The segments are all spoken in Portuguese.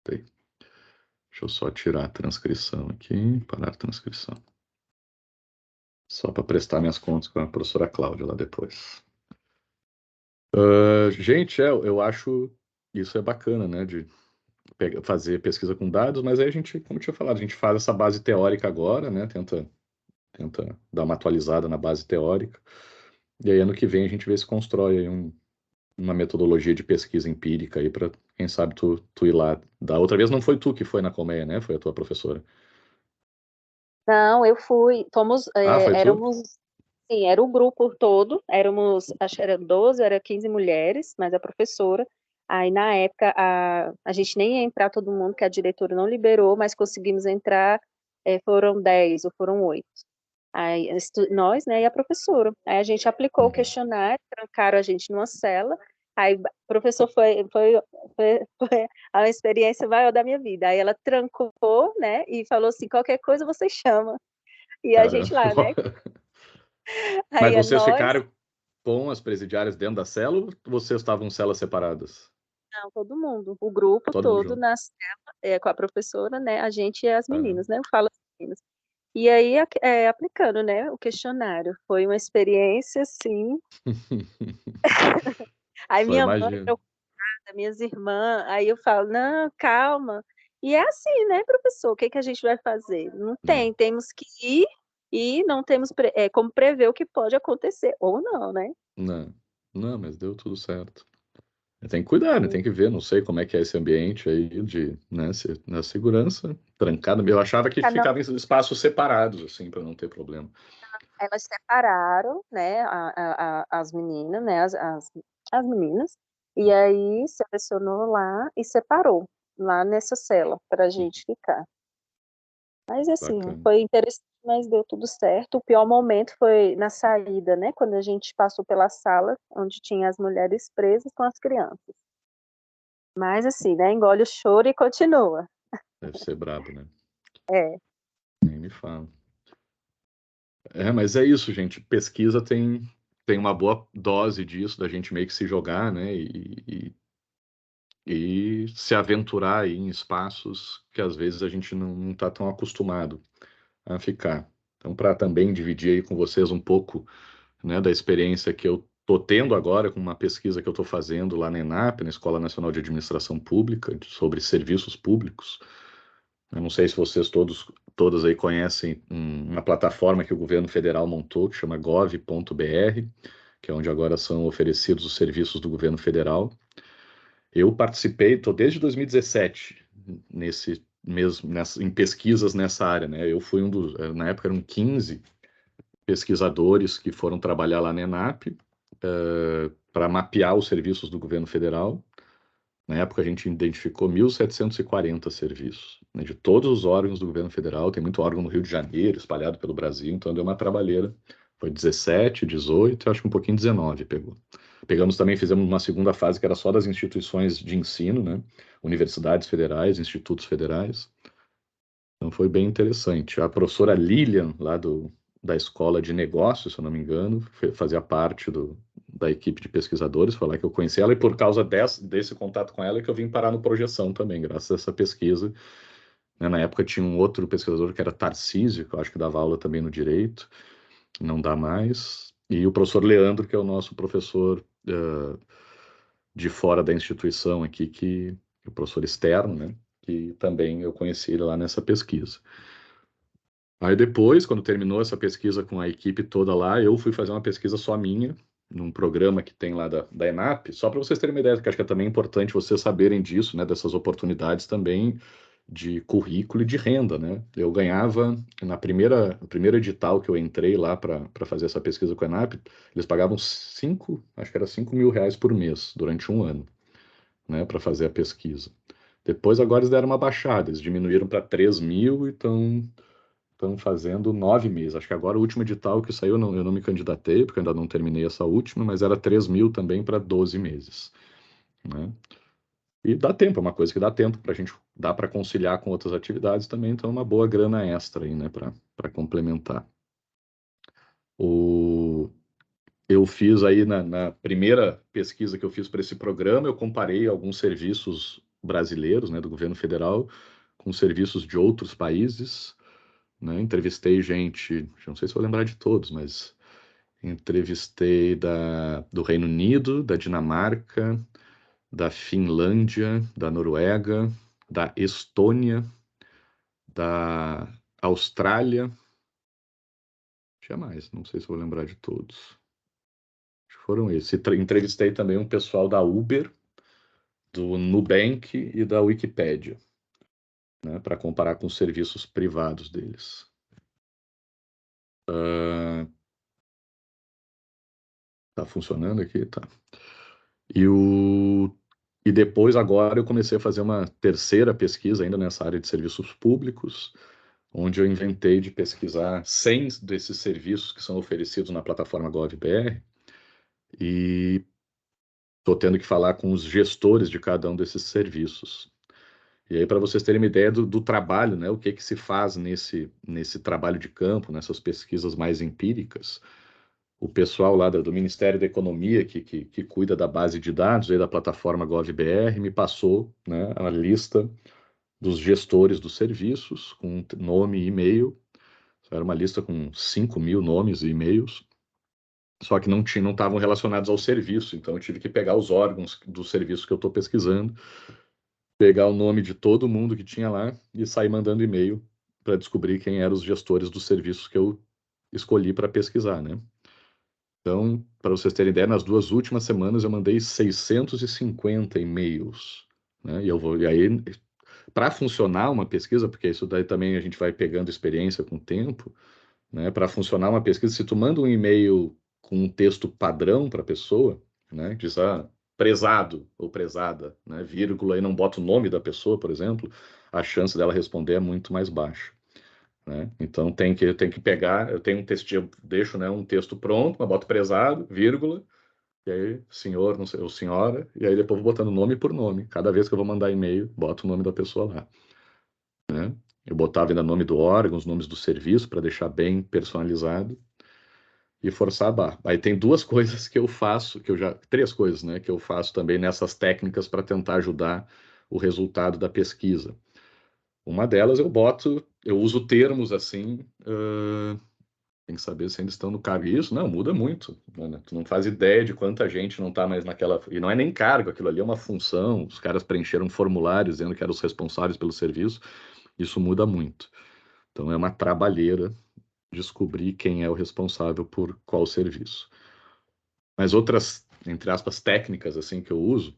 voltei. Deixa eu só tirar a transcrição aqui, parar a transcrição. Só para prestar minhas contas com a professora Cláudia lá depois. Gente, eu acho isso é bacana, né, de fazer pesquisa com dados, mas aí a gente, como eu tinha falado, a gente faz essa base teórica agora, né, tenta dar uma atualizada na base teórica, e aí ano que vem a gente vê se constrói aí uma metodologia de pesquisa empírica aí para, quem sabe, tu ir lá. Da outra vez não foi tu que foi na colmeia, né, foi a tua professora. Não, eu fui, Foi tu? éramos, sim, era o grupo todo, acho que era 12, era 15 mulheres, mas a professora, aí na época a gente nem ia entrar todo mundo, que a diretora não liberou, mas conseguimos entrar, foram 10 ou foram 8. Aí, nós, né, e a professora. Aí a gente aplicou o questionário, trancaram a gente numa cela, aí o professor foi a experiência maior da minha vida. Aí ela trancou, né, e falou assim, qualquer coisa você chama. E a gente lá, né? Caramba. Mas Aí é vocês nós, ficaram com as presidiárias dentro da cela ou vocês estavam em celas separadas? não, todo mundo, o grupo Todo mundo todo junto. na cela, com a professora, né, a gente e as Ah. meninas, né, eu falo as meninas. E aí, aplicando, né, o questionário. Foi uma experiência, assim. Aí Só minha mãe imagino. preocupada, minhas irmãs, aí eu falo, não, calma. E é assim, né, professor, o que que a gente vai fazer? Não É. tem, temos que ir e não temos como prever o que pode acontecer, ou não, né? Não, não, mas deu tudo certo. Tem que cuidar, né? Tem que ver, não sei como é que é esse ambiente aí de, né, na segurança, trancado. Eu achava que Não, ficava em espaços separados, assim, para não ter problema. elas separaram, né, as meninas, né, as meninas, e aí selecionou lá e separou lá nessa cela para a gente ficar. Mas assim, Bacana. foi interessante, mas deu tudo certo. O pior momento foi na saída, né, quando a gente passou pela sala onde tinha as mulheres presas com as crianças. Mas assim, né, engole o choro e continua. Deve ser brabo, né? É, Nem me fala. Mas é isso, gente. Pesquisa tem uma boa dose disso, da gente meio que se jogar, né? E se aventurar aí em espaços que às vezes a gente não está tão acostumado a ficar. Então, para também dividir aí com vocês um pouco, né, da experiência que eu estou tendo agora com uma pesquisa que eu estou fazendo lá na ENAP, na Escola Nacional de Administração Pública, sobre serviços públicos. Eu não sei se vocês todas aí conhecem uma plataforma que o governo federal montou, que chama gov.br, que é onde agora são oferecidos os serviços do governo federal. Eu participei, estou desde 2017 em pesquisas nessa área, né? Eu fui na época eram 15 pesquisadores que foram trabalhar lá na ENAP para mapear os serviços do governo federal. Na época a gente identificou 1.740 serviços, né, de todos os órgãos do governo federal. Tem muito órgão no Rio de Janeiro, espalhado pelo Brasil, então deu uma trabalheira. Foi 17, 18, acho que um pouquinho 19 pegou. Pegamos também, fizemos uma segunda fase que era só das instituições de ensino, né? Universidades federais, institutos federais. Então foi bem interessante. A professora Lilian, lá da Escola de Negócios, se eu não me engano, fazia parte da equipe de pesquisadores, foi lá que eu conheci ela, e por causa desse contato com ela é que eu vim parar no Projeção também, graças a essa pesquisa. Né, na época tinha um outro pesquisador que era Tarcísio, que eu acho que dava aula também no Direito, não dá mais, e o professor Leandro, que é o nosso professor de fora da instituição aqui, que é o professor externo, né, que também eu conheci ele lá nessa pesquisa. Aí depois, quando terminou essa pesquisa com a equipe toda lá, eu fui fazer uma pesquisa só minha, num programa que tem lá da ENAP, só para vocês terem uma ideia, que acho que é também importante vocês saberem disso, né, dessas oportunidades também de currículo e de renda, né? Eu ganhava, no primeiro edital que eu entrei lá para fazer essa pesquisa com a ENAP, eles pagavam acho que era 5 mil reais por mês, durante um ano, né, para fazer a pesquisa. Depois, agora eles deram uma baixada, eles diminuíram para 3 mil e estão fazendo 9 meses. Acho que agora o último edital que saiu, eu não me candidatei, porque eu ainda não terminei essa última, mas era 3 mil também para 12 meses. Né? E dá tempo, é uma coisa que dá tempo para a gente, dá para conciliar com outras atividades também, então é uma boa grana extra aí, né, para complementar. Eu fiz aí na primeira pesquisa que eu fiz para esse programa, eu comparei alguns serviços brasileiros, né, do governo federal, com serviços de outros países, né? Entrevistei gente, não sei se vou lembrar de todos, mas entrevistei do Reino Unido, da Dinamarca, da Finlândia, da Noruega, da Estônia, da Austrália. Tinha mais, não sei se vou lembrar de todos. Acho que foram esses. Entrevistei também um pessoal da Uber, do Nubank e da Wikipédia, né, para comparar com os serviços privados deles. Tá funcionando aqui? Tá. E depois, agora, eu comecei a fazer uma terceira pesquisa ainda nessa área de serviços públicos, onde eu inventei de pesquisar 100 desses serviços que são oferecidos na plataforma GovBR, e estou tendo que falar com os gestores de cada um desses serviços. E aí, para vocês terem uma ideia do trabalho, né, o que que se faz nesse trabalho de campo, nessas pesquisas mais empíricas, o pessoal lá do Ministério da Economia, que cuida da base de dados aí da plataforma GovBR, me passou, né, a lista dos gestores dos serviços, com nome e e-mail. Era uma lista com 5.000 nomes e e-mails, só que não estavam relacionados ao serviço, então eu tive que pegar os órgãos do serviço que eu estou pesquisando, pegar o nome de todo mundo que tinha lá e sair mandando e-mail para descobrir quem eram os gestores dos serviços que eu escolhi para pesquisar, né? Então, para vocês terem ideia, nas 2 últimas semanas eu mandei 650 e-mails, né? E aí, para funcionar uma pesquisa, porque isso daí também a gente vai pegando experiência com o tempo, né? Para funcionar uma pesquisa, se tu manda um e-mail com um texto padrão para a pessoa, né? Diz, prezado ou prezada, né? Vírgula, e não bota o nome da pessoa, por exemplo, a chance dela responder é muito mais baixa, né? Então tem que pegar, eu tenho um texto, eu deixo, né, um texto pronto, mas boto prezado, vírgula, e aí senhor, não sei, ou senhora, e aí depois vou botando nome por nome. Cada vez que eu vou mandar e-mail, boto o nome da pessoa lá, né? Eu botava ainda nome do órgão, os nomes do serviço, para deixar bem personalizado e forçar a barra. Aí tem duas coisas que eu faço, três coisas, né, que eu faço também nessas técnicas para tentar ajudar o resultado da pesquisa. Uma delas eu uso termos assim, tem que saber se ainda estão no cargo. E isso não muda muito, né? Tu não faz ideia de quanta gente não está mais naquela. E não é nem cargo, aquilo ali é uma função. Os caras preencheram um formulário dizendo que eram os responsáveis pelo serviço. Isso muda muito. Então é uma trabalheira descobrir quem é o responsável por qual serviço. Mas outras, entre aspas, técnicas assim que eu uso,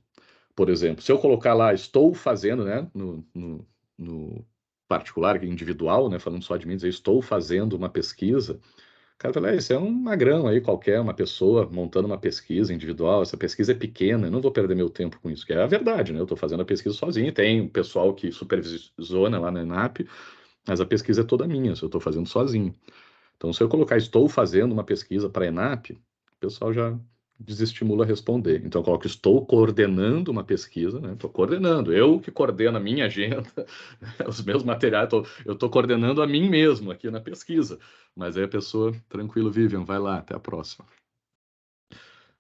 por exemplo, se eu colocar lá, estou fazendo, né, no particular, individual, né, falando só de mim, dizer estou fazendo uma pesquisa, o cara fala, isso é um magrão aí qualquer, uma pessoa montando uma pesquisa individual, essa pesquisa é pequena, eu não vou perder meu tempo com isso, que é a verdade, né, eu estou fazendo a pesquisa sozinho, tem um pessoal que supervisiona lá na ENAP, mas a pesquisa é toda minha, eu estou fazendo sozinho. Então, se eu colocar estou fazendo uma pesquisa para a ENAP, o pessoal já desestimula a responder. Então, eu coloco estou coordenando uma pesquisa, né? Estou coordenando, eu que coordeno a minha agenda, os meus materiais, eu estou coordenando a mim mesmo aqui na pesquisa. Mas aí a pessoa, tranquilo, Vivian, vai lá, até a próxima.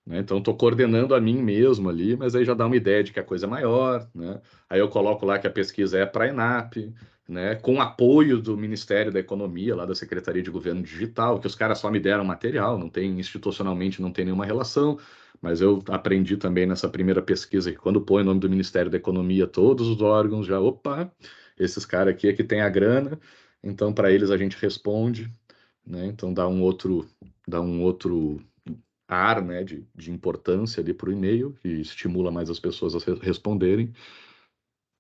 Né? Então, estou coordenando a mim mesmo ali, mas aí já dá uma ideia de que a coisa é maior, né? Aí eu coloco lá que a pesquisa é para a ENAP, né? Com apoio do Ministério da Economia, lá da Secretaria de Governo Digital, que os caras só me deram material, não tem institucionalmente, não tem nenhuma relação, mas eu aprendi também nessa primeira pesquisa que quando põe o nome do Ministério da Economia, todos os órgãos já, opa, esses caras aqui é que tem a grana, então para eles a gente responde, né? Então dá um outro ar, né, de importância ali para o e-mail, que estimula mais as pessoas a responderem.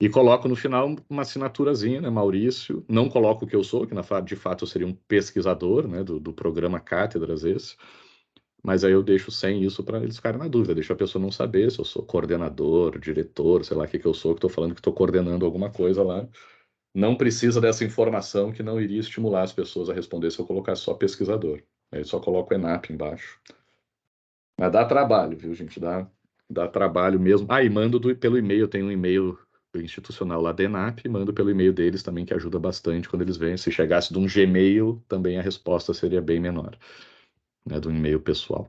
E coloco no final uma assinaturazinha, né, Maurício. Não coloco o que eu sou, que de fato eu seria um pesquisador, né, do programa Cátedras esse. Mas aí eu deixo sem isso para eles ficarem na dúvida. Deixo a pessoa não saber se eu sou coordenador, diretor, sei lá o que eu sou, que estou falando que estou coordenando alguma coisa lá. Não precisa dessa informação que não iria estimular as pessoas a responder se eu colocasse só pesquisador. Aí só coloco ENAP embaixo. Mas dá trabalho, viu, gente? Dá trabalho mesmo. Ah, e mando pelo e-mail, eu tenho um e-mail institucional lá da ENAP, mando pelo e-mail deles também, que ajuda bastante quando eles vêm. Se chegasse de um Gmail, também a resposta seria bem menor, né, do e-mail pessoal.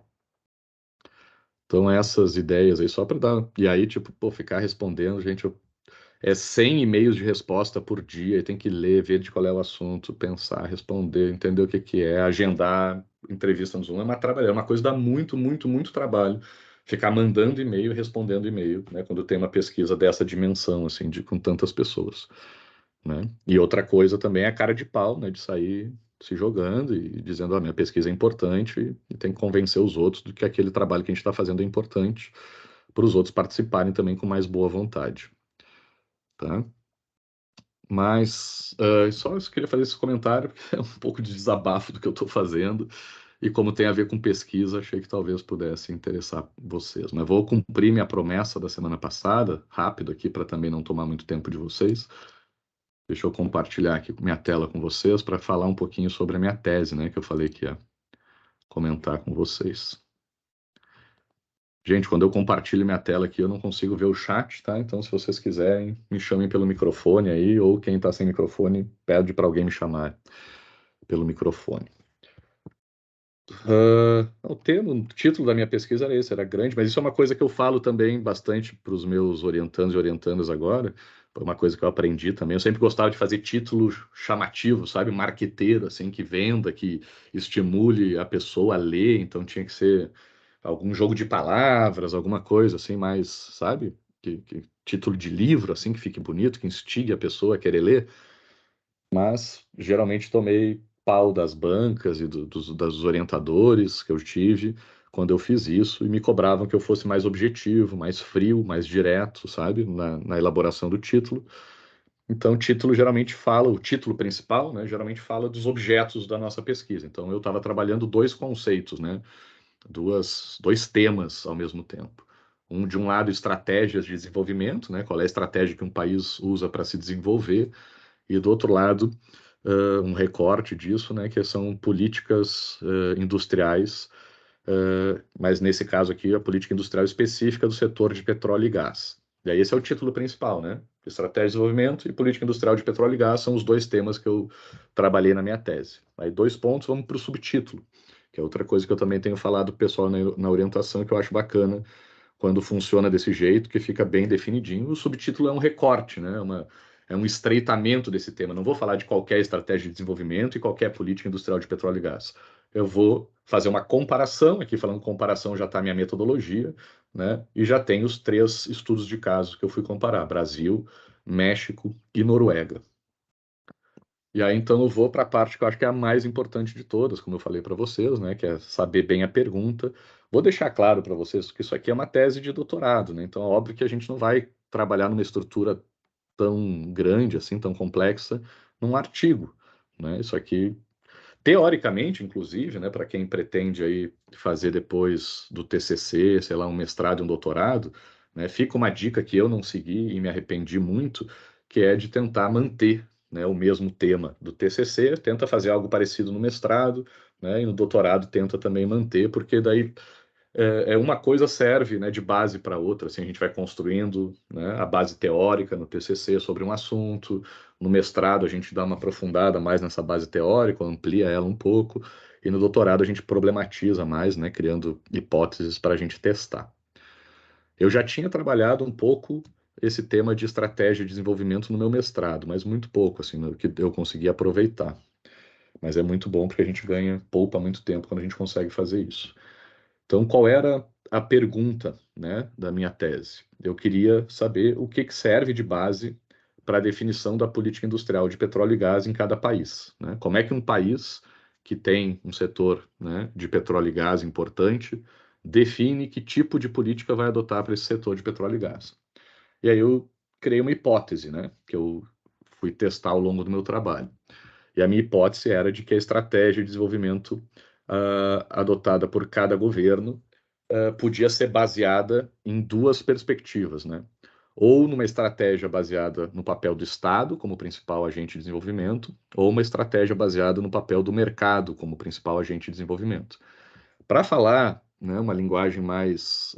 Então, essas ideias aí, só para dar. E aí, tipo, pô, ficar respondendo, gente, é 100 e-mails de resposta por dia, e tem que ler, ver de qual é o assunto, pensar, responder, entender o que que é, agendar entrevista no Zoom. É uma coisa que dá muito, muito, muito trabalho ficar mandando e-mail, respondendo e-mail, né, quando tem uma pesquisa dessa dimensão, assim, com tantas pessoas, né? E outra coisa também é a cara de pau, né, de sair se jogando e dizendo, minha pesquisa é importante e tem que convencer os outros de que aquele trabalho que a gente está fazendo é importante para os outros participarem também com mais boa vontade, tá? Mas só eu queria fazer esse comentário, porque é um pouco de desabafo do que eu estou fazendo, e como tem a ver com pesquisa, achei que talvez pudesse interessar vocês. Mas vou cumprir minha promessa da semana passada, rápido aqui, para também não tomar muito tempo de vocês. Deixa eu compartilhar aqui minha tela com vocês para falar um pouquinho sobre a minha tese, né, que eu falei que ia comentar com vocês. Gente, quando eu compartilho minha tela aqui, eu não consigo ver o chat, tá? Então, se vocês quiserem, me chamem pelo microfone aí, ou quem está sem microfone, pede para alguém me chamar pelo microfone. O título da minha pesquisa era esse, era grande, mas isso é uma coisa que eu falo também bastante para os meus orientandos e orientandas agora, foi uma coisa que eu aprendi também. Eu sempre gostava de fazer títulos chamativos, sabe? Marqueteiro, assim, que venda, que estimule a pessoa a ler, então tinha que ser algum jogo de palavras, alguma coisa assim, mais, sabe? Título de livro, assim, que fique bonito, que instigue a pessoa a querer ler. Mas geralmente tomei pau das bancas e dos orientadores que eu tive quando eu fiz isso e me cobravam que eu fosse mais objetivo, mais frio, mais direto, sabe, na elaboração do título. Então, o título geralmente fala, o título principal, né, geralmente fala dos objetos da nossa pesquisa. Então, eu estava trabalhando dois conceitos, né, dois temas ao mesmo tempo. De um lado, estratégias de desenvolvimento, né, qual é a estratégia que um país usa para se desenvolver, e do outro lado, um recorte disso, né, que são políticas industriais, mas nesse caso aqui, a política industrial específica do setor de petróleo e gás. E aí esse é o título principal, né? Estratégia de desenvolvimento e política industrial de petróleo e gás são os dois temas que eu trabalhei na minha tese. Aí 2 pontos, vamos para o subtítulo, que é outra coisa que eu também tenho falado para o pessoal na orientação, que eu acho bacana quando funciona desse jeito, que fica bem definidinho. O subtítulo é um recorte, né? É um estreitamento desse tema. Não vou falar de qualquer estratégia de desenvolvimento e qualquer política industrial de petróleo e gás. Eu vou fazer uma comparação, aqui falando comparação já está minha metodologia, né? E já tem os 3 estudos de caso que eu fui comparar: Brasil, México e Noruega. E aí, então, eu vou para a parte que eu acho que é a mais importante de todas, como eu falei para vocês, né, que é saber bem a pergunta. Vou deixar claro para vocês que isso aqui é uma tese de doutorado, né? Então, é óbvio que a gente não vai trabalhar numa estrutura tão grande, assim, tão complexa, num artigo, né? Isso aqui, teoricamente, inclusive, né, para quem pretende aí fazer depois do TCC, sei lá, um mestrado e um doutorado, né, fica uma dica que eu não segui e me arrependi muito, que é de tentar manter, né, o mesmo tema do TCC, tenta fazer algo parecido no mestrado, né, e no doutorado tenta também manter, porque daí uma coisa serve, né, de base para outra, assim, a gente vai construindo, né, a base teórica no TCC sobre um assunto, no mestrado a gente dá uma aprofundada mais nessa base teórica, amplia ela um pouco, e no doutorado a gente problematiza mais, né, criando hipóteses para a gente testar. Eu já tinha trabalhado um pouco esse tema de estratégia de desenvolvimento no meu mestrado, mas muito pouco, assim, no que eu consegui aproveitar. Mas é muito bom porque a gente poupa muito tempo quando a gente consegue fazer isso. Então, qual era a pergunta, né, da minha tese? Eu queria saber o que serve de base para a definição da política industrial de petróleo e gás em cada país, né? Como é que um país que tem um setor, né, de petróleo e gás importante define que tipo de política vai adotar para esse setor de petróleo e gás? E aí eu criei uma hipótese, né, que eu fui testar ao longo do meu trabalho. E a minha hipótese era de que a estratégia de desenvolvimento adotada por cada governo podia ser baseada em 2 perspectivas, né? Ou numa estratégia baseada no papel do Estado como principal agente de desenvolvimento, ou uma estratégia baseada no papel do mercado como principal agente de desenvolvimento. Para falar, né, uma linguagem mais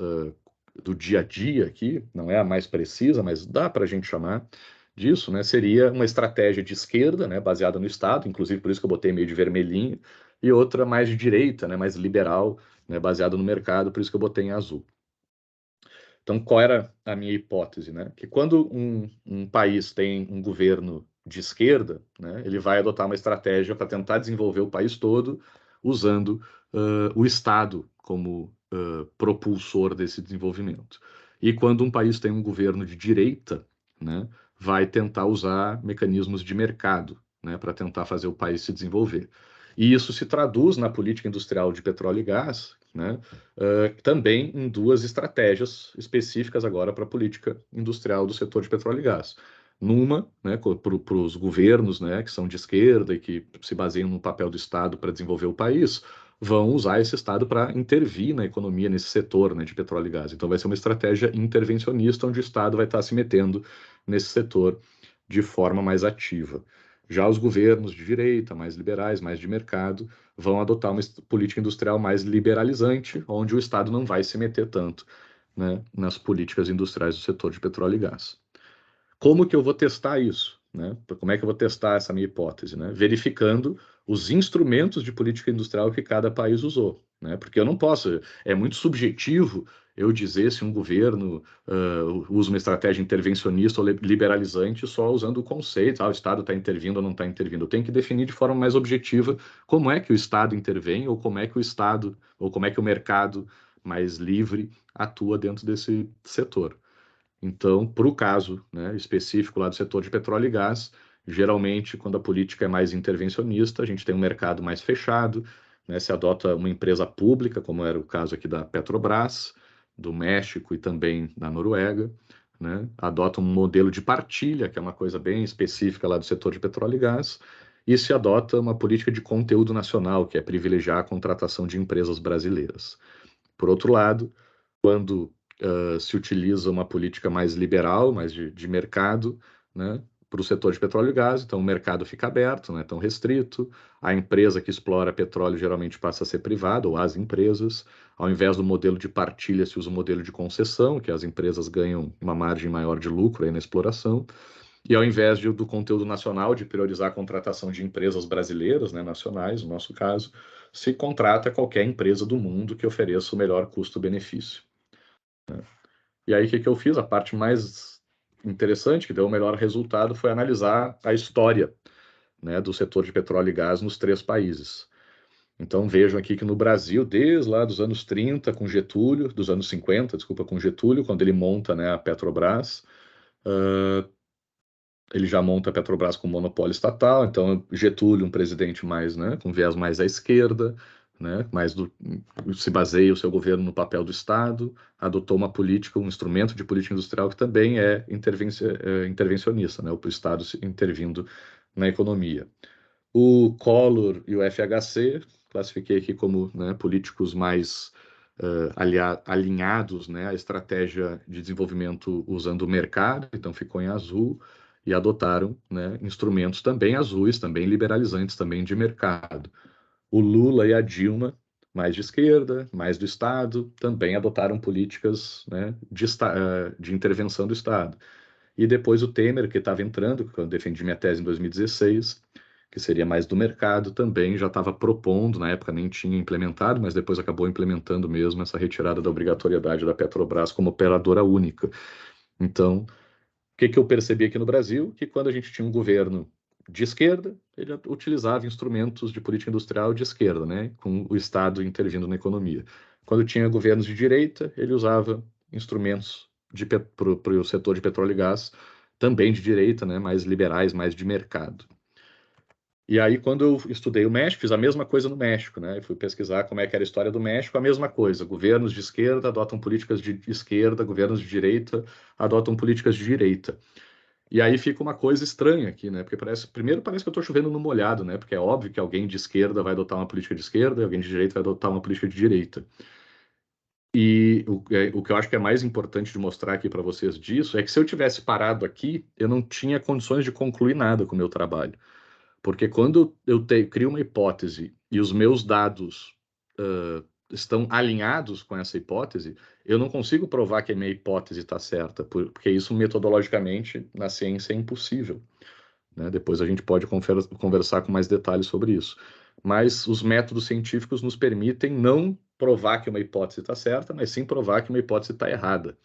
do dia a dia aqui, não é a mais precisa, mas dá para a gente chamar disso, né? Seria uma estratégia de esquerda, né, baseada no Estado, inclusive por isso que eu botei meio de vermelhinho, e outra mais de direita, né, mais liberal, né, baseada no mercado, por isso que eu botei em azul. Então, qual era a minha hipótese, né? Que quando um país tem um governo de esquerda, né, ele vai adotar uma estratégia para tentar desenvolver o país todo, usando o Estado como propulsor desse desenvolvimento. E quando um país tem um governo de direita, né, vai tentar usar mecanismos de mercado, né, para tentar fazer o país se desenvolver. E isso se traduz na política industrial de petróleo e gás, né, também em duas estratégias específicas agora para a política industrial do setor de petróleo e gás. Numa, né, para os governos, né, que são de esquerda e que se baseiam no papel do Estado para desenvolver o país, vão usar esse Estado para intervir na economia, nesse setor, né, de petróleo e gás. Então vai ser uma estratégia intervencionista, onde o Estado vai estar se metendo nesse setor de forma mais ativa. Já os governos de direita, mais liberais, mais de mercado, vão adotar uma política industrial mais liberalizante, onde o Estado não vai se meter tanto, né, nas políticas industriais do setor de petróleo e gás. Como que eu vou testar isso, né? Como é que eu vou testar essa minha hipótese, né? Verificando os instrumentos de política industrial que cada país usou, né? Porque eu não posso, é muito subjetivo eu dizer se um governo usa uma estratégia intervencionista ou liberalizante só usando o conceito, o Estado está intervindo ou não está intervindo. Eu tenho que definir de forma mais objetiva como é que o Estado intervém ou como é que o Estado ou como é que o mercado mais livre atua dentro desse setor. Então, para o caso, né, específico lá do setor de petróleo e gás, geralmente, quando a política é mais intervencionista, a gente tem um mercado mais fechado, né, se adota uma empresa pública, como era o caso aqui da Petrobras, do México e também da Noruega, né, adota um modelo de partilha, que é uma coisa bem específica lá do setor de petróleo e gás, e se adota uma política de conteúdo nacional, que é privilegiar a contratação de empresas brasileiras. Por outro lado, quando se utiliza uma política mais liberal, mais de mercado, né, para o setor de petróleo e gás, então o mercado fica aberto, não é tão restrito, a empresa que explora petróleo geralmente passa a ser privada, ou as empresas, ao invés do modelo de partilha, se usa o modelo de concessão, que as empresas ganham uma margem maior de lucro aí na exploração, e ao invés do conteúdo nacional, de priorizar a contratação de empresas brasileiras, né, nacionais, no nosso caso, se contrata qualquer empresa do mundo que ofereça o melhor custo-benefício. E aí, o que que eu fiz? A parte mais interessante, que deu o melhor resultado, foi analisar a história, né, do setor de petróleo e gás nos três países. Então, vejam aqui que no Brasil, desde lá dos anos 30, com Getúlio, dos anos 50, desculpa, com Getúlio, quando ele monta, né, a Petrobras, ele já monta a Petrobras com monopólio estatal, então Getúlio, um presidente mais, né, com viés mais à esquerda, né, se baseia o seu governo no papel do Estado, adotou uma política, um instrumento de política industrial que também é intervencionista, né, o Estado intervindo na economia. O Collor e o FHC, classifiquei aqui como, né, políticos mais alinhados, né, à estratégia de desenvolvimento usando o mercado, então ficou em azul, e adotaram, né, instrumentos também azuis, também liberalizantes, também de mercado. O Lula e a Dilma, mais de esquerda, mais do Estado, também adotaram políticas, né, de intervenção do Estado. E depois o Temer, que estava entrando, quando eu defendi minha tese em 2016, que seria mais do mercado, também já estava propondo, na época nem tinha implementado, mas depois acabou implementando mesmo essa retirada da obrigatoriedade da Petrobras como operadora única. Então, o que que eu percebi aqui no Brasil? Que quando a gente tinha um governo de esquerda, ele utilizava instrumentos de política industrial de esquerda, né, com o Estado intervindo na economia. Quando tinha governos de direita, ele usava instrumentos para o setor de petróleo e gás, também de direita, né, mais liberais, mais de mercado. E aí, quando eu estudei o México, fiz a mesma coisa no México, né? Eu fui pesquisar como é que era a história do México, a mesma coisa. Governos de esquerda adotam políticas de esquerda, governos de direita adotam políticas de direita. E aí fica uma coisa estranha aqui, né? Porque primeiro parece que eu estou chovendo no molhado, né? Porque é óbvio que alguém de esquerda vai adotar uma política de esquerda e alguém de direita vai adotar uma política de direita. E o que eu acho que é mais importante de mostrar aqui para vocês disso é que se eu tivesse parado aqui, eu não tinha condições de concluir nada com o meu trabalho. Porque quando eu crio uma hipótese e os meus dados estão alinhados com essa hipótese, eu não consigo provar que a minha hipótese está certa, porque isso metodologicamente na ciência é impossível, né? Depois a gente pode conversar com mais detalhes sobre isso. Mas os métodos científicos nos permitem não provar que uma hipótese está certa, mas sim provar que uma hipótese está errada.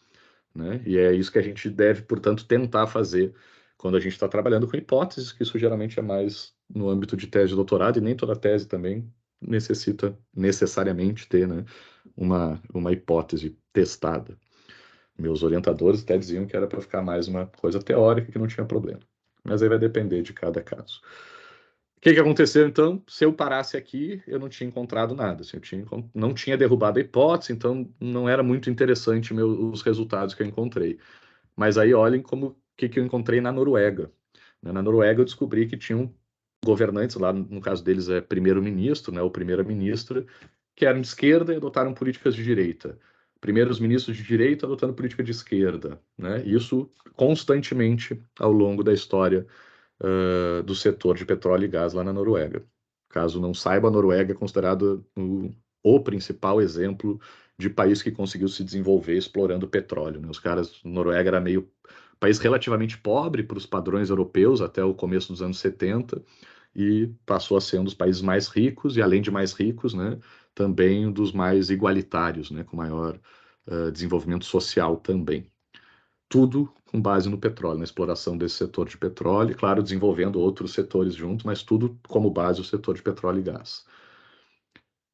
né? E é isso que a gente deve, portanto, tentar fazer quando a gente está trabalhando com hipóteses, que isso geralmente é mais no âmbito de tese de doutorado, e nem toda tese também necessita necessariamente ter, né, uma hipótese testada. Meus orientadores até diziam que era para ficar mais uma coisa teórica, que não tinha problema. Mas aí vai depender de cada caso. O que aconteceu, então? Se eu parasse aqui, eu não tinha encontrado nada. Assim, não tinha derrubado a hipótese, então não era muito interessante os resultados que eu encontrei. Mas aí olhem como que eu encontrei na Noruega. Na Noruega eu descobri que tinham governantes, lá no caso deles é primeiro-ministro, né, ou primeira-ministra, que eram de esquerda e adotaram políticas de direita. Primeiros ministros de direita adotando política de esquerda. Né? Isso constantemente ao longo da história do setor de petróleo e gás lá na Noruega. Caso não saiba, a Noruega é considerado o principal exemplo de país que conseguiu se desenvolver explorando petróleo. Né? Os caras, Noruega era meio país relativamente pobre para os padrões europeus até o começo dos anos 70 e passou a ser um dos países mais ricos e, além de mais ricos, né, também um dos mais igualitários, né, com maior desenvolvimento social também. Tudo com base no petróleo, na exploração desse setor de petróleo, e, claro, desenvolvendo outros setores junto, mas tudo como base o setor de petróleo e gás.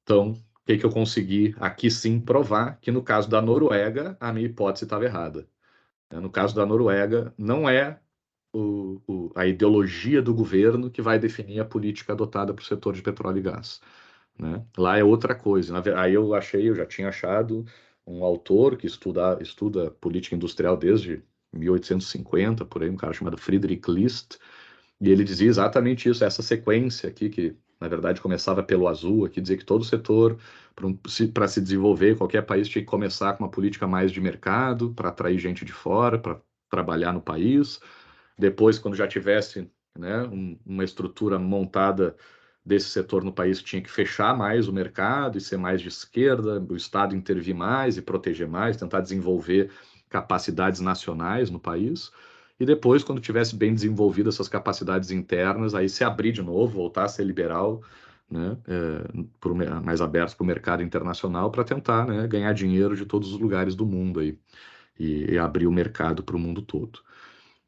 Então, o que eu consegui aqui sim provar? Que no caso da Noruega, a minha hipótese estava errada. No caso da Noruega, não é a ideologia do governo que vai definir a política adotada para o setor de petróleo e gás. Né? Lá é outra coisa. Aí eu já tinha achado um autor que estuda política industrial desde 1850, por aí, um cara chamado Friedrich List, e ele dizia exatamente isso, essa sequência aqui, que na verdade começava pelo azul, aqui dizia que todo setor, para se desenvolver, qualquer país tinha que começar com uma política mais de mercado, para atrair gente de fora, para trabalhar no país. Depois, quando já tivesse, né, uma estrutura montada desse setor no país, tinha que fechar mais o mercado e ser mais de esquerda, o Estado intervir mais e proteger mais, tentar desenvolver capacidades nacionais no país. E depois, quando tivesse bem desenvolvidas essas capacidades internas, aí se abrir de novo, voltar a ser liberal, né, mais abertos para o mercado internacional para tentar, né, ganhar dinheiro de todos os lugares do mundo aí, e abrir o mercado para o mundo todo.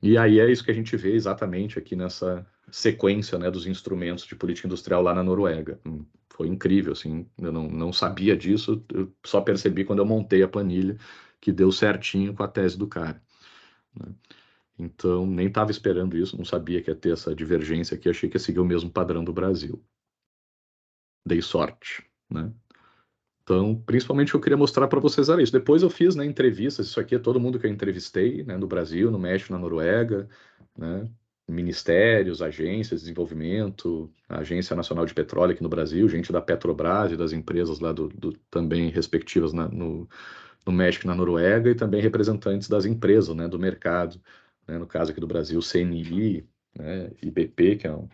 E aí é isso que a gente vê exatamente aqui nessa sequência, né, dos instrumentos de política industrial lá na Noruega. Foi incrível, assim, eu não sabia disso, eu só percebi quando eu montei a planilha que deu certinho com a tese do cara. Né? Então, nem estava esperando isso, não sabia que ia ter essa divergência aqui, achei que ia seguir o mesmo padrão do Brasil. Dei sorte, né? Então, principalmente eu queria mostrar para vocês era isso. Depois eu fiz, né, entrevistas, isso aqui é todo mundo que eu entrevistei, né, no Brasil, no México, na Noruega, né, ministérios, agências de desenvolvimento, a Agência Nacional de Petróleo aqui no Brasil, gente da Petrobras e das empresas lá também respectivas no México e na Noruega, e também representantes das empresas, né, do mercado, né, no caso aqui do Brasil, CNI, né, IBP, que é um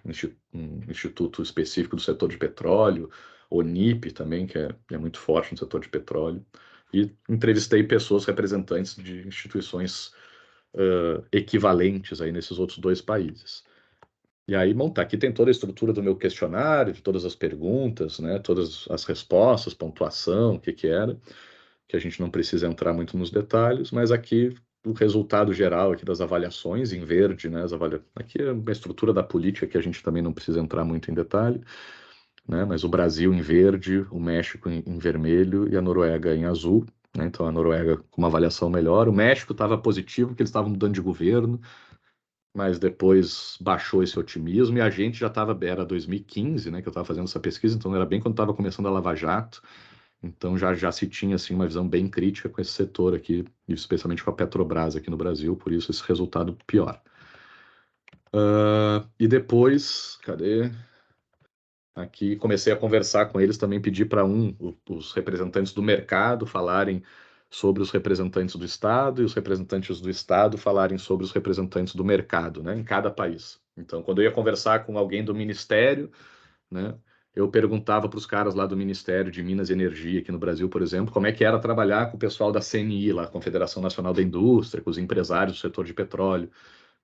instituto específico do setor de petróleo, ONIP também, que é muito forte no setor de petróleo, e entrevistei pessoas representantes de instituições equivalentes aí nesses outros dois países. E aí, aqui tem toda a estrutura do meu questionário, de todas as perguntas, né, todas as respostas, pontuação, o que era, que a gente não precisa entrar muito nos detalhes, mas aqui o resultado geral aqui das avaliações em verde, né, aqui é uma estrutura da política que a gente também não precisa entrar muito em detalhe, né, mas o Brasil em verde, o México em vermelho e a Noruega em azul, né, então a Noruega com uma avaliação melhor, o México estava positivo porque eles estavam mudando de governo, mas depois baixou esse otimismo e a gente já estava, era 2015, né, que eu estava fazendo essa pesquisa, então era bem quando estava começando a Lava Jato, então já se tinha assim uma visão bem crítica com esse setor aqui, especialmente com a Petrobras aqui no Brasil, por isso esse resultado pior. E depois, cadê? Aqui comecei a conversar com eles, também pedi para os representantes do mercado falarem sobre os representantes do Estado e os representantes do Estado falarem sobre os representantes do mercado, né, em cada país. Então, quando eu ia conversar com alguém do Ministério, né, eu perguntava para os caras lá do Ministério de Minas e Energia aqui no Brasil, por exemplo, como é que era trabalhar com o pessoal da CNI, lá, Confederação Nacional da Indústria, com os empresários do setor de petróleo,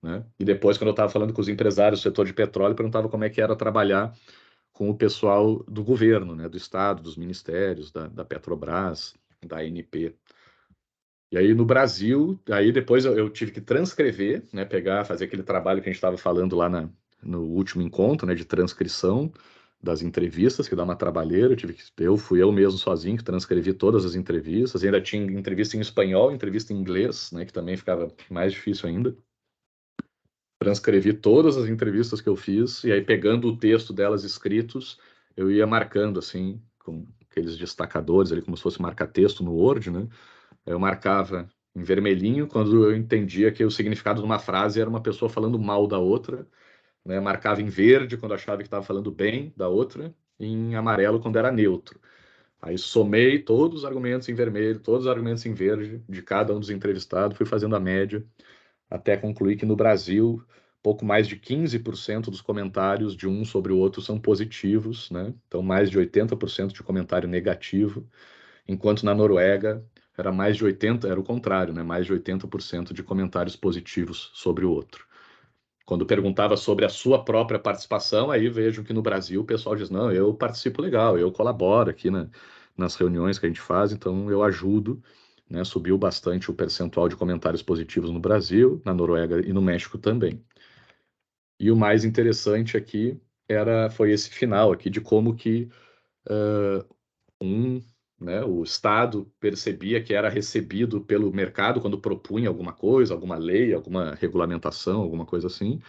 né? E depois, quando eu estava falando com os empresários do setor de petróleo, eu perguntava como é que era trabalhar com o pessoal do governo, né, do Estado, dos ministérios, da Petrobras, da ANP. E aí no Brasil, aí depois eu tive que transcrever, né, fazer aquele trabalho que a gente estava falando lá no último encontro, né, de transcrição das entrevistas, que dá uma trabalheira. Fui eu mesmo sozinho que transcrevi todas as entrevistas. Ainda tinha entrevista em espanhol, entrevista em inglês, né, que também ficava mais difícil ainda. Transcrevi todas as entrevistas que eu fiz e aí pegando o texto delas escritos, eu ia marcando assim com aqueles destacadores ali como se fosse marca-texto no Word, né? Eu marcava em vermelhinho quando eu entendia que o significado de uma frase era uma pessoa falando mal da outra, né? Marcava em verde quando achava que estava falando bem da outra, e em amarelo quando era neutro. Aí somei todos os argumentos em vermelho, todos os argumentos em verde de cada um dos entrevistados, fui fazendo a média até concluir que no Brasil pouco mais de 15% dos comentários de um sobre o outro são positivos, né? Então mais de 80% de comentário negativo, enquanto na Noruega era mais de 80, era o contrário, né? Mais de 80% de comentários positivos sobre o outro. Quando perguntava sobre a sua própria participação, aí vejo que no Brasil o pessoal diz: não, eu participo legal, eu colaboro aqui nas reuniões que a gente faz, então eu ajudo, né? Subiu bastante o percentual de comentários positivos no Brasil, na Noruega e no México também. E o mais interessante aqui foi esse final aqui de como que né, o Estado percebia que era recebido pelo mercado quando propunha alguma coisa, alguma lei, alguma regulamentação, alguma coisa assim,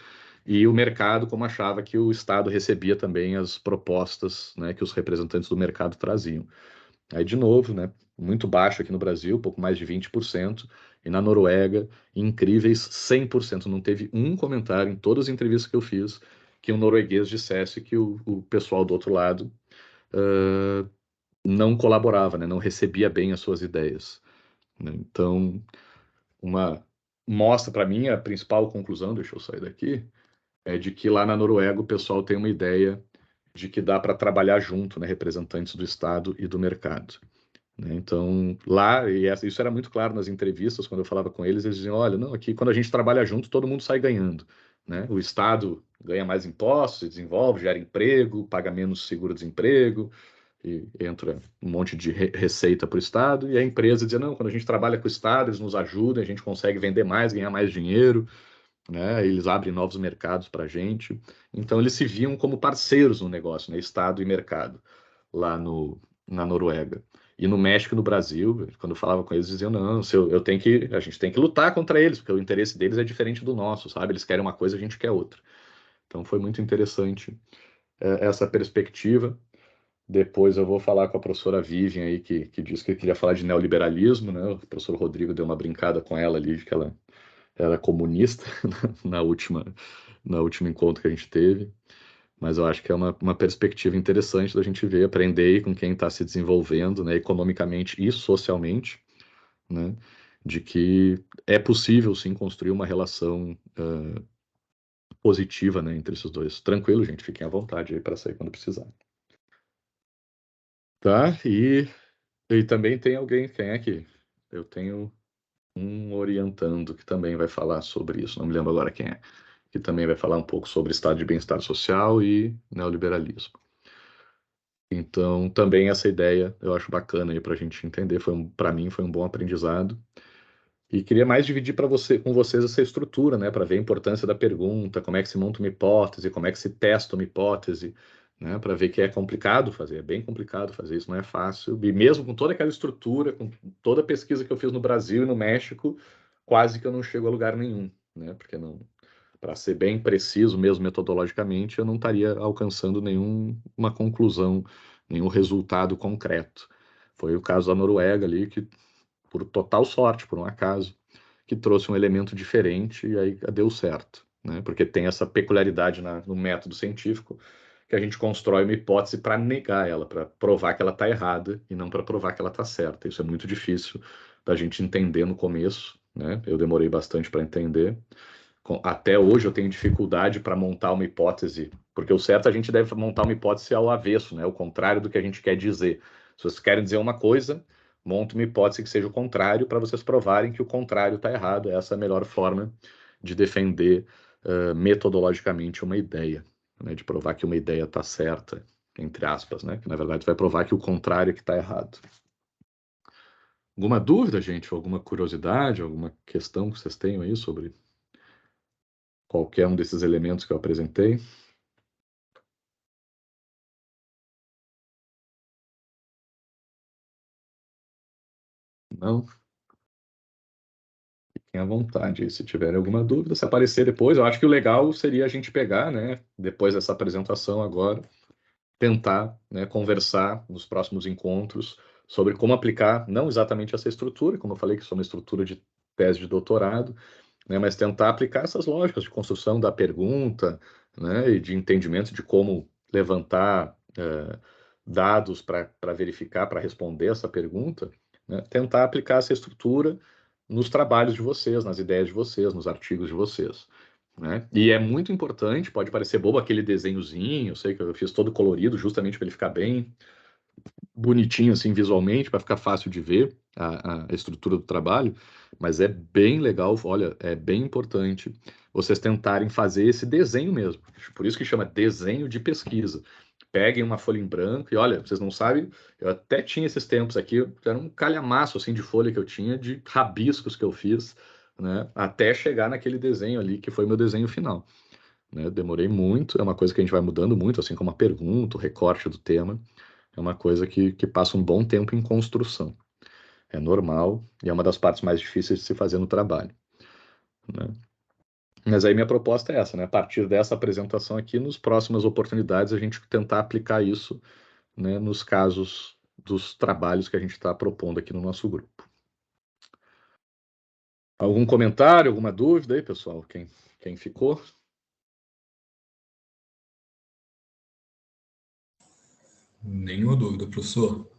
e o mercado como achava que o Estado recebia também as propostas, né, que os representantes do mercado traziam. Aí, de novo, né, muito baixo aqui no Brasil, pouco mais de 20%, e na Noruega, incríveis 100%. Não teve um comentário em todas as entrevistas que eu fiz que um norueguês dissesse que o pessoal do outro lado não colaborava, né, não recebia bem as suas ideias, né? Então, uma mostra para mim a principal conclusão, deixa eu sair daqui, é de que lá na Noruega o pessoal tem uma ideia de que dá para trabalhar junto, né, representantes do Estado e do mercado, né? Então, lá, isso era muito claro nas entrevistas, quando eu falava com eles, eles diziam: olha, não, aqui quando a gente trabalha junto, todo mundo sai ganhando, né? O Estado ganha mais impostos, se desenvolve, gera emprego, paga menos seguro-desemprego, e entra um monte de receita para o Estado, e a empresa dizia: não, quando a gente trabalha com o Estado, eles nos ajudam, a gente consegue vender mais, ganhar mais dinheiro, né? Eles abrem novos mercados para a gente. Então, eles se viam como parceiros no negócio, né? Estado e mercado, lá na Noruega. E no México e no Brasil, quando eu falava com eles, diziam: não, a gente tem que lutar contra eles, porque o interesse deles é diferente do nosso, sabe? Eles querem uma coisa, a gente quer outra. Então, foi muito interessante essa perspectiva. Depois eu vou falar com a professora Vivian aí, que disse que queria falar de neoliberalismo, né? O professor Rodrigo deu uma brincada com ela ali, de que ela era comunista na último encontro que a gente teve. Mas eu acho que é uma perspectiva interessante da gente ver, aprender com quem está se desenvolvendo, né, economicamente e socialmente, né, de que é possível, sim, construir uma relação positiva, né, entre esses dois. Tranquilo, gente, fiquem à vontade aí para sair quando precisar. Tá? E também tem alguém, quem é que eu tenho um orientando que também vai falar sobre isso, não me lembro agora quem é, que também vai falar um pouco sobre estado de bem-estar social e neoliberalismo. Então, também essa ideia eu acho bacana aí para a gente entender, para mim foi um bom aprendizado. E queria mais dividir com vocês essa estrutura, né, para ver a importância da pergunta, como é que se monta uma hipótese, como é que se testa uma hipótese, né, para ver que é complicado fazer, é bem complicado fazer isso, não é fácil. E mesmo com toda aquela estrutura, com toda a pesquisa que eu fiz no Brasil e no México, quase que eu não chego a lugar nenhum, né, porque não, para ser bem preciso mesmo metodologicamente, eu não estaria alcançando nenhuma conclusão, nenhum resultado concreto. Foi o caso da Noruega ali, que por total sorte, por um acaso, que trouxe um elemento diferente e aí deu certo, né? Porque tem essa peculiaridade no método científico que a gente constrói uma hipótese para negar ela, para provar que ela está errada e não para provar que ela está certa. Isso é muito difícil da gente entender no começo, né? Eu demorei bastante para entender. Até hoje eu tenho dificuldade para montar uma hipótese, porque o certo a gente deve montar uma hipótese ao avesso, né? O contrário do que a gente quer dizer. Se vocês querem dizer uma coisa, monta uma hipótese que seja o contrário para vocês provarem que o contrário está errado. Essa é a melhor forma de defender metodologicamente uma ideia, né? De provar que uma ideia está certa, entre aspas, né? Que na verdade vai provar que o contrário é que está errado. Alguma dúvida, gente? Alguma curiosidade, alguma questão que vocês tenham aí sobre qualquer um desses elementos que eu apresentei? Não? Fiquem à vontade aí, se tiverem alguma dúvida. Se aparecer depois, eu acho que o legal seria a gente pegar, né, depois dessa apresentação agora, tentar, né, conversar nos próximos encontros sobre como aplicar, não exatamente essa estrutura, como eu falei, que isso é uma estrutura de tese de doutorado, né, mas tentar aplicar essas lógicas de construção da pergunta, né, e de entendimento de como levantar dados para verificar, para responder essa pergunta, né, tentar aplicar essa estrutura nos trabalhos de vocês, nas ideias de vocês, nos artigos de vocês. Né? E é muito importante, pode parecer bobo aquele desenhozinho, eu sei que eu fiz todo colorido justamente para ele ficar bem bonitinho assim visualmente, para ficar fácil de ver a estrutura do trabalho, mas é bem legal, olha, é bem importante vocês tentarem fazer esse desenho mesmo. Por isso que chama desenho de pesquisa. Peguem uma folha em branco e olha, vocês não sabem, eu até tinha esses tempos aqui, era um calhamaço assim de folha que eu tinha, de rabiscos que eu fiz, né, até chegar naquele desenho ali que foi meu desenho final. Né? Demorei muito, é uma coisa que a gente vai mudando muito, assim como a pergunta, o recorte do tema. É uma coisa que passa um bom tempo em construção. É normal e é uma das partes mais difíceis de se fazer no trabalho. Né? Mas aí minha proposta é essa, né? A partir dessa apresentação aqui, nas próximas oportunidades, a gente tentar aplicar isso, né, nos casos dos trabalhos que a gente está propondo aqui no nosso grupo. Algum comentário, alguma dúvida aí, pessoal? Quem ficou? Nenhuma dúvida, professor.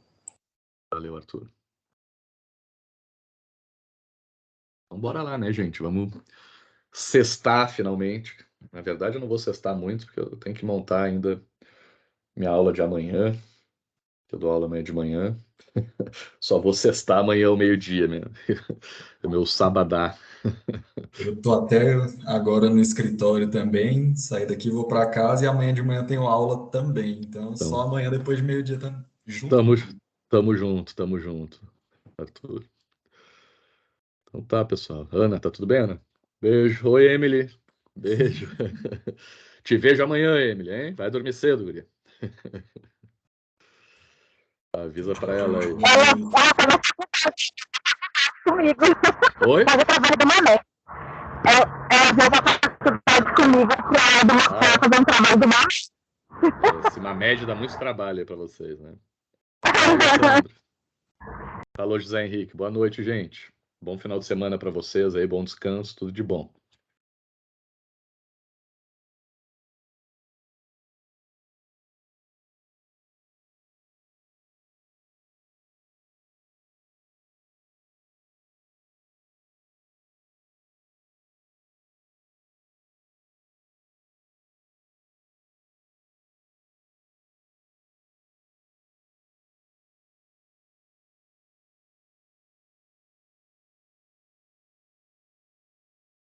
Valeu, Arthur. Então, bora lá, né, gente? Vamos sextar finalmente. Na verdade, eu não vou sextar muito, porque eu tenho que montar ainda minha aula de amanhã, que eu dou aula amanhã de manhã. Só vou sextar amanhã ao meio-dia, mesmo. É meu sabadá. Eu tô até agora no escritório também, saí daqui, vou para casa e amanhã de manhã tenho aula também. Então, Então, só amanhã depois de meio-dia junto tamo, comigo. tamo junto, Arthur. Então tá, pessoal. Ana, tá tudo bem, Ana? Beijo. Oi, Emily. Beijo. Te vejo amanhã, Emily, hein? Vai dormir cedo, guria. Avisa pra ela aí. Ela comigo. Oi? Faz o trabalho do Mané. Ela veio pra faculdade comigo pra fazer um trabalho do Mané. Esse Mamed dá muito trabalho aí pra vocês, né? Alexandre. Falou, José Henrique. Boa noite, gente. Bom final de semana pra vocês aí, bom descanso, tudo de bom.